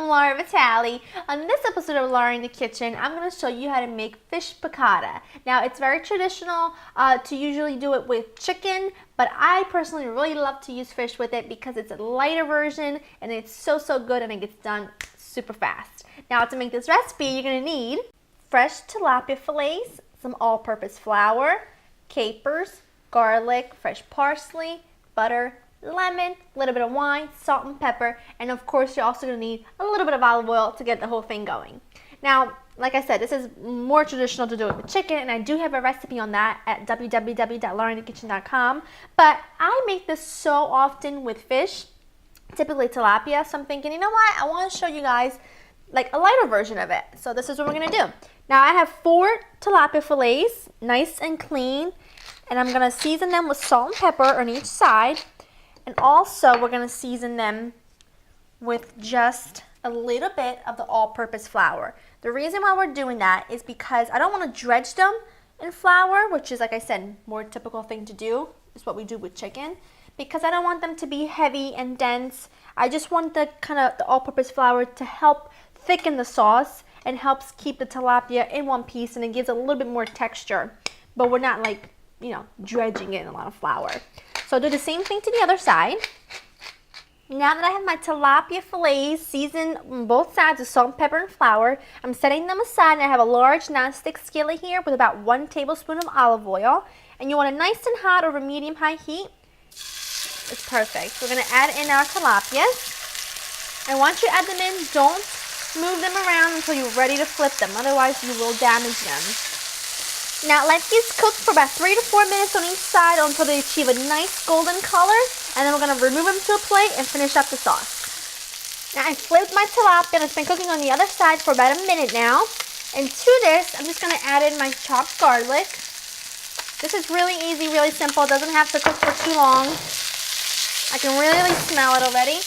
I'm Laura Vitale. On this episode of Laura in the Kitchen, I'm going to show you how to make fish piccata. Now, it's very traditional to usually do it with chicken, but I personally really love to use fish with it because it's a lighter version and it's so good and it gets done super fast. Now, to make this recipe, you're going to need fresh tilapia fillets, some all-purpose flour, capers, garlic, fresh parsley, butter, lemon, a little bit of wine, salt and pepper, and of course you're also going to need a little bit of olive oil to get the whole thing going. Now, like I said, this is more traditional to do it with chicken, and I do have a recipe on that at www.laurainthekitchen.com, but I make this so often with fish, typically tilapia, so I'm thinking, you know what, I want to show you guys like a lighter version of it. So this is what we're going to do. Now I have 4 tilapia fillets, nice and clean, and I'm going to season them with salt and pepper on each side. And also, we're going to season them with just a little bit of the all-purpose flour. The reason why we're doing that is because I don't want to dredge them in flour, which is, like I said, more typical thing to do. Is what we do with chicken. Because I don't want them to be heavy and dense. I just want the all-purpose flour to help thicken the sauce and helps keep the tilapia in one piece, and it gives a little bit more texture. But we're not like, dredging it in a lot of flour. So I'll do the same thing to the other side. Now that I have my tilapia fillets seasoned on both sides with salt, pepper, and flour, I'm setting them aside, and I have a large non-stick skillet here with about 1 tablespoon of olive oil. And you want it nice and hot over medium-high heat. It's perfect. We're going to add in our tilapias. And once you add them in, don't move them around until you're ready to flip them. Otherwise, you will damage them. Now let these cook for about 3 to 4 minutes on each side until they achieve a nice golden color, and then we're going to remove them to a plate and finish up the sauce. Now I flipped my tilapia and it's been cooking on the other side for about a minute now. And to this, I'm just going to add in my chopped garlic. This is really easy, really simple. It doesn't have to cook for too long. I can really smell it already.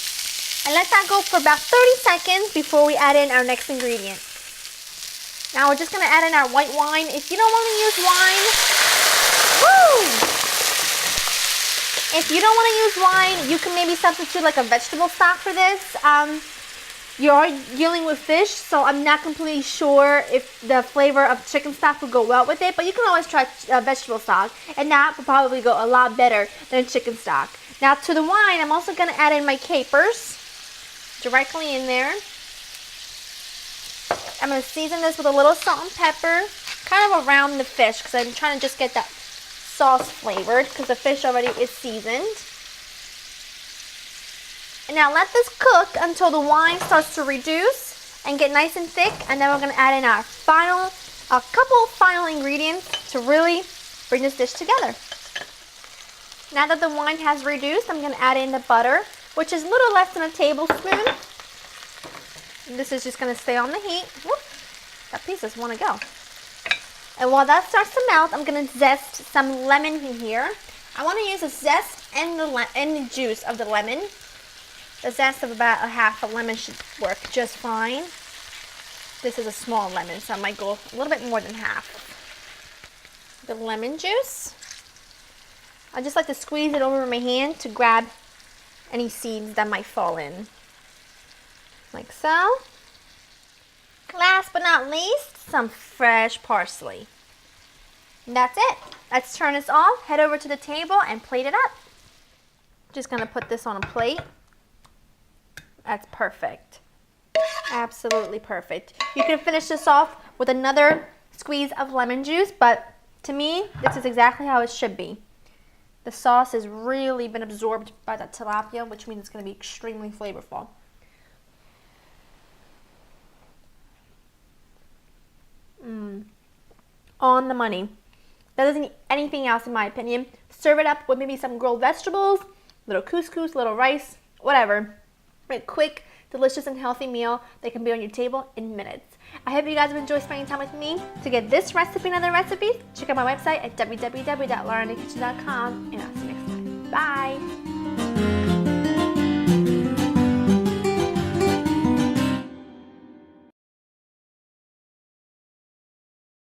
And let that go for about 30 seconds before we add in our next ingredient. Now we're just going to add in our white wine. If you don't want to use wine, if you don't want to use wine, you can maybe substitute like a vegetable stock for this. You are dealing with fish, so I'm not completely sure if the flavor of chicken stock would go well with it, but you can always try vegetable stock, and that will probably go a lot better than chicken stock. Now to the wine, I'm also going to add in my capers directly in there. I'm going to season this with a little salt and pepper, kind of around the fish, because I'm trying to just get that sauce flavored, because the fish already is seasoned. And now let this cook until the wine starts to reduce and get nice and thick, and then we're going to add in a couple final ingredients to really bring this dish together. Now that the wine has reduced, I'm going to add in the butter, which is a little less than a tablespoon. This is just going to stay on the heat. Whoop, that piece doesn't want to go. And while that starts to melt, I'm going to zest some lemon in here. I want to use the zest and the juice of the lemon. The zest of about a half a lemon should work just fine. This is a small lemon, so I might go a little bit more than half. The lemon juice. I just like to squeeze it over my hand to grab any seeds that might fall in. Like so. Last but not least, some fresh parsley. And that's it. Let's turn this off, head over to the table, and plate it up. Just going to put this on a plate. That's perfect. Absolutely perfect. You can finish this off with another squeeze of lemon juice, but to me, this is exactly how it should be. The sauce has really been absorbed by that tilapia, which means it's going to be extremely flavorful. On the money. That doesn't need anything else in my opinion. Serve it up with maybe some grilled vegetables, little couscous, little rice, whatever. A quick, delicious, and healthy meal that can be on your table in minutes. I hope you guys have enjoyed spending time with me. To get this recipe and other recipes, check out my website at www.laurainthekitchen.com, and I'll see you next time. Bye!